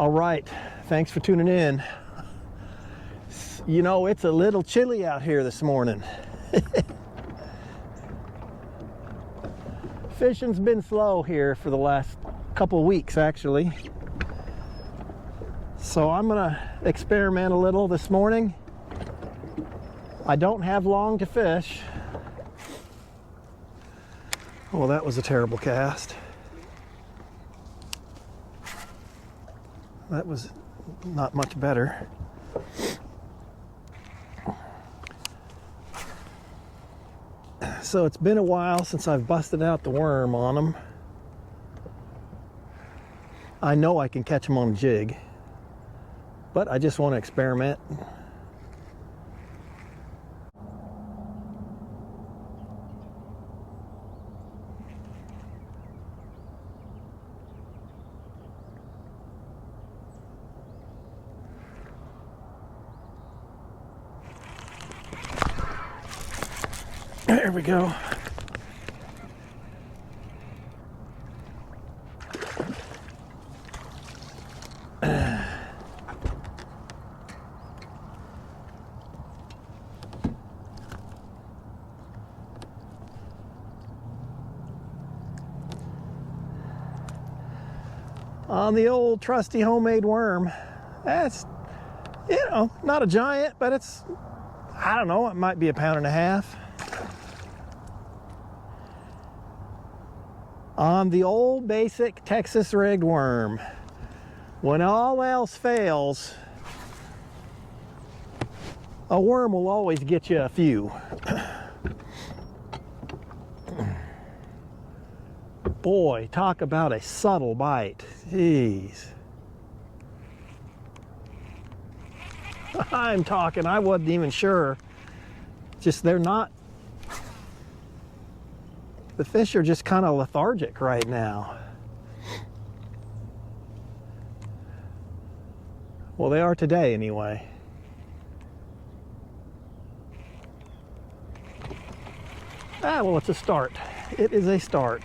All right, thanks for tuning in. You know, it's a little chilly out here this morning. Fishing's been slow here for the last couple weeks, actually. So I'm gonna experiment a little this morning. I don't have long to fish. Well, that was a terrible cast. That was not much better. So it's been a while since I've busted out the worm on them. I know I can catch them on a jig, but I just want to experiment. There we go. On the old trusty homemade worm. That's, you know, not a giant, but it's, I don't know, it might be 1.5 pounds. On the old basic Texas rigged worm. When all else fails, a worm will always get you a few. Boy, talk about a subtle bite. Jeez. I'm talking, I wasn't even sure. Just they're not, the fish are just kind of lethargic right now. Well, they are today anyway. Ah, well, it's a start. It is a start.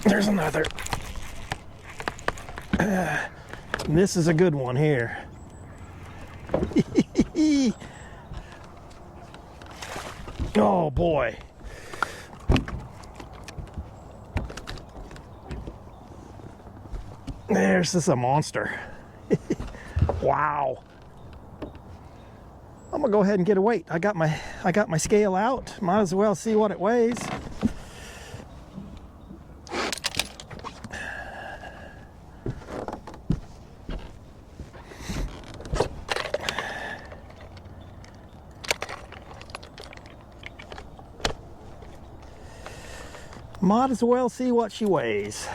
There's another. This is a good one here. Oh boy. There's this a monster. Wow. I'm gonna go ahead and get a weight. I got my scale out. Might as well see what it weighs. Might as well see what she weighs.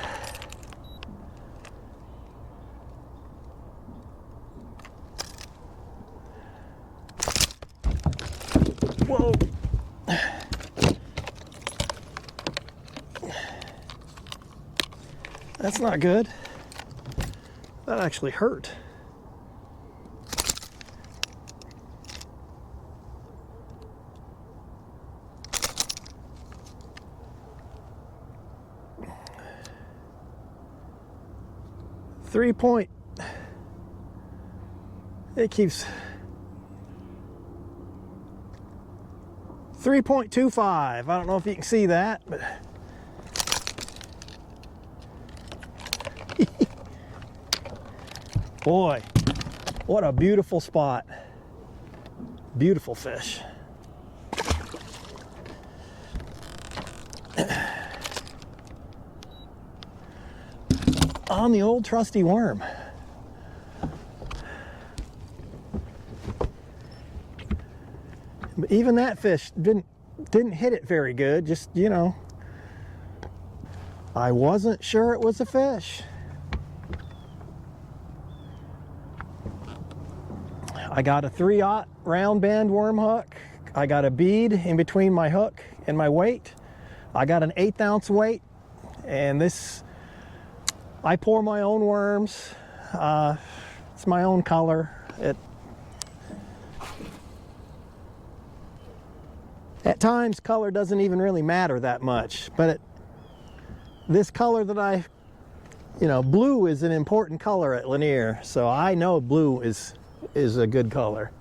Whoa. That's not good. That actually hurt. It keeps 3.25. I don't know if you can see that, but boy, what a beautiful spot. Beautiful fish. On the old trusty worm. But even that fish didn't hit it very good, just, you know. I wasn't sure it was a fish. I got a 3/0 round bend worm hook. I got a bead in between my hook and my weight. I got an 1/8 ounce weight, and this, I pour my own worms. It's my own color. At times, color doesn't even really matter that much, but this color that blue is an important color at Lanier, so I know blue is a good color.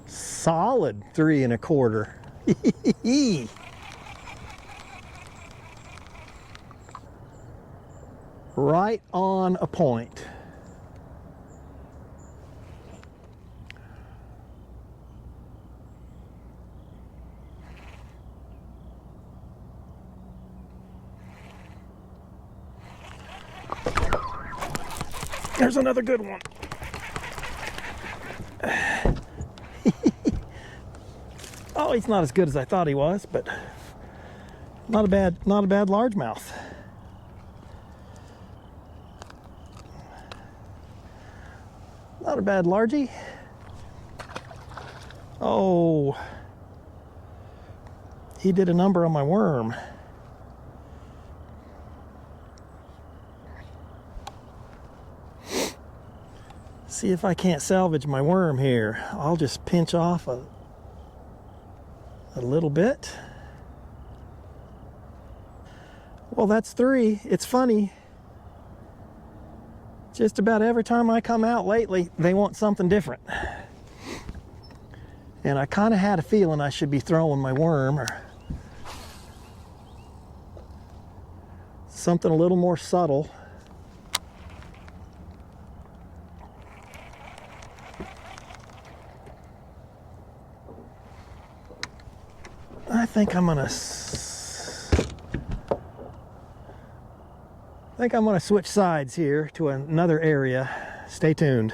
Solid 3 1/4. Right on a point. There's another good one. Oh, he's not as good as I thought he was, but not a bad largemouth. Not a bad largie. Oh, he did a number on my worm. See if I can't salvage my worm here. I'll just pinch off a little bit. Well, that's 3. It's funny. Just about every time I come out lately, they want something different. And I kind of had a feeling I should be throwing my worm or something a little more subtle. I think I'm gonna switch sides here to another area. Stay tuned.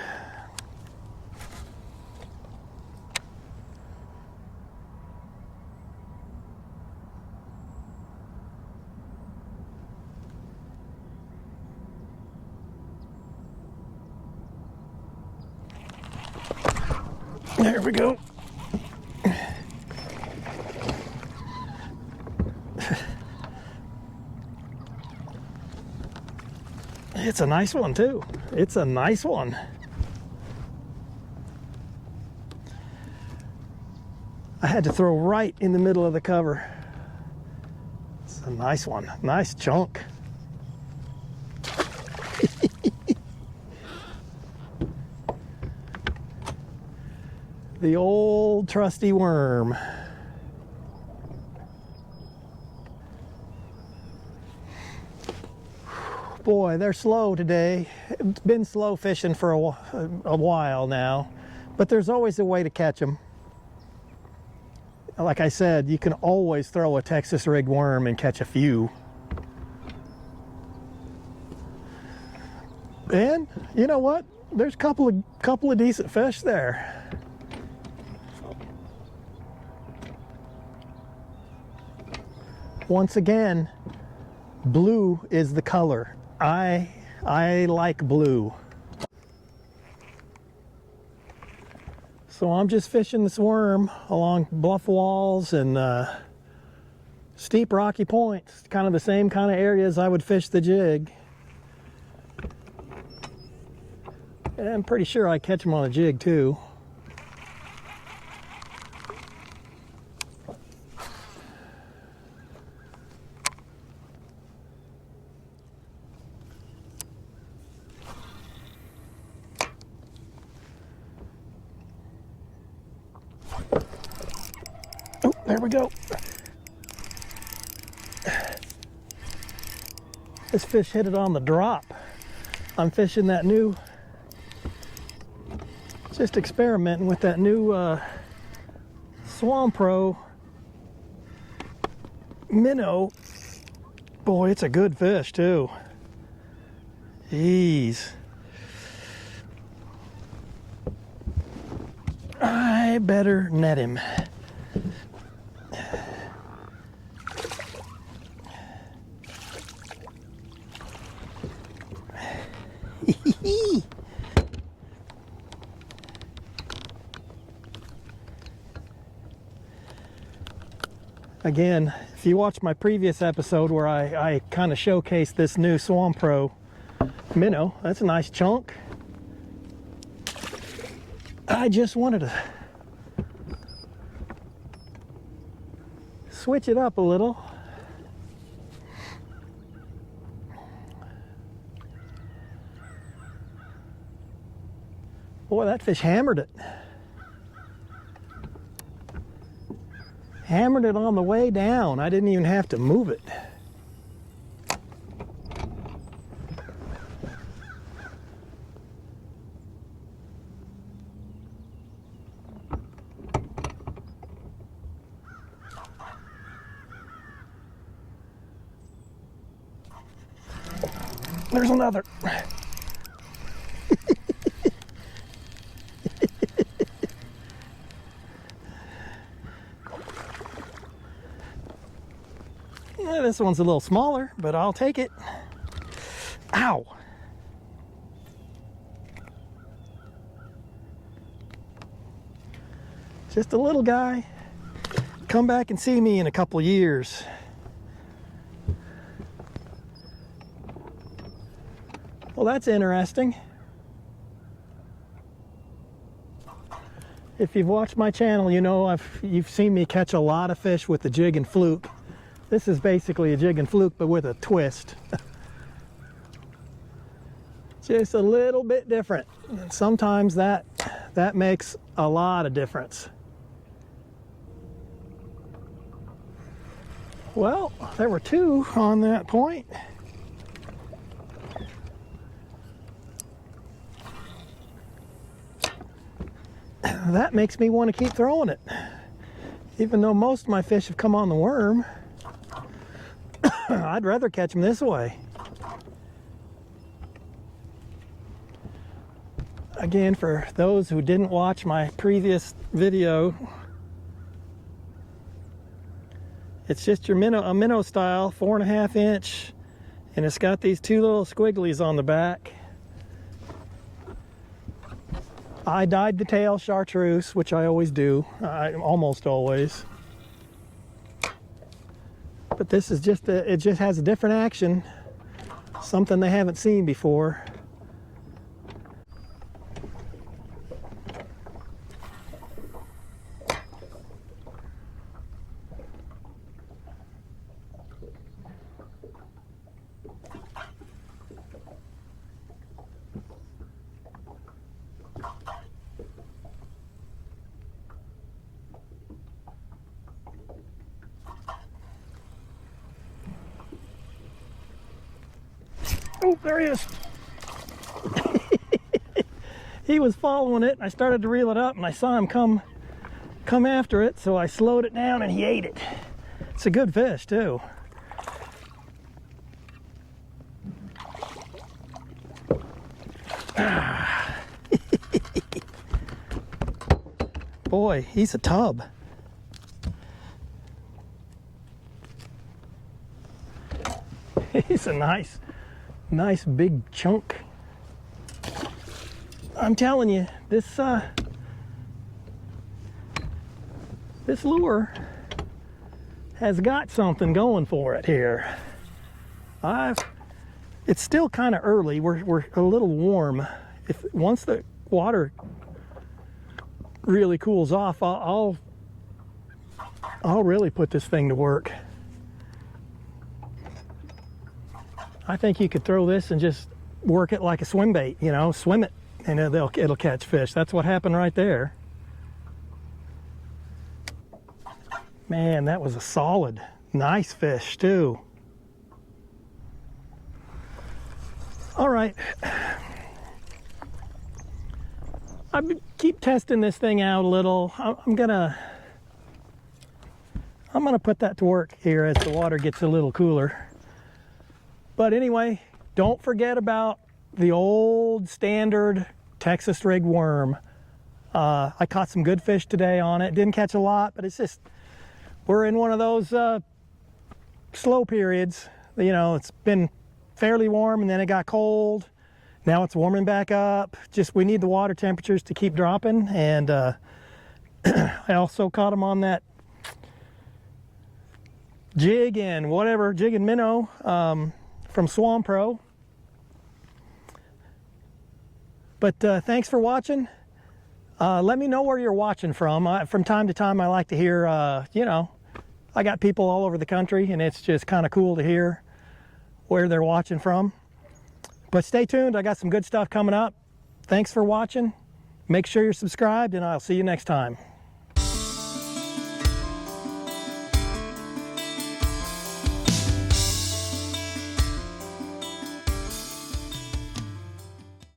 There we go. It's a nice one too. It's a nice one. I had to throw right in the middle of the cover. It's a nice one. Nice chunk. The old trusty worm. Boy, they're slow today. It's been slow fishing for a while now, but there's always a way to catch them. Like I said, you can always throw a Texas rigged worm and catch a few. And you know what? There's a couple of decent fish there. Once again, blue is the color. I like blue. So I'm just fishing this worm along bluff walls and steep rocky points, kind of the same kind of areas I would fish the jig. And I'm pretty sure I catch them on a jig too. Oh, there we go. This fish hit it on the drop. I'm fishing that new, just experimenting with that new Swamp Pro minnow. Boy, it's a good fish too. Jeez. I better net him. Again, if you watch my previous episode where I kind of showcased this new Swamp Pro minnow, that's a nice chunk. I just wanted to switch it up a little. Boy, that fish hammered it. Hammered it on the way down. I didn't even have to move it. There's another. Yeah, this one's a little smaller, but I'll take it. Ow! Just a little guy. Come back and see me in a couple years. Well, that's interesting. If you've watched my channel, you know you've seen me catch a lot of fish with the jig and fluke. This is basically a jig and fluke, but with a twist. Just a little bit different. And sometimes that makes a lot of difference. Well, there were two on that point. That makes me want to keep throwing it. Even though most of my fish have come on the worm, I'd rather catch them this way. Again, for those who didn't watch my previous video, it's just your a minnow style, 4.5 inch, and it's got these two little squigglies on the back. I dyed the tail chartreuse, which I always do, almost always. But this is just it just has a different action, something they haven't seen before. Oh, there he is. He was following it. I started to reel it up and I saw him come after it, so I slowed it down and he ate it. It's a good fish too. Boy, he's a tub. He's a nice big chunk. I'm telling you, this lure has got something going for it here. It's still kind of early. We're a little warm. Once the water really cools off, I'll really put this thing to work. I think you could throw this and just work it like a swim bait, you know, swim it, and it'll catch fish. That's what happened right there. Man, that was a solid, nice fish too. All right. I keep testing this thing out a little. I'm gonna put that to work here as the water gets a little cooler. But anyway, don't forget about the old standard Texas rig worm. I caught some good fish today on it. Didn't catch a lot, but it's just, we're in one of those slow periods. You know, it's been fairly warm and then it got cold. Now it's warming back up. Just, we need the water temperatures to keep dropping. And I also caught them on that jig and whatever, jig and minnow from Swamp Pro. But thanks for watching. Let me know where you're watching from. From time to time, I like to hear, you know, I got people all over the country, and it's just kind of cool to hear where they're watching from. But stay tuned. I got some good stuff coming up. Thanks for watching. Make sure you're subscribed, and I'll see you next time.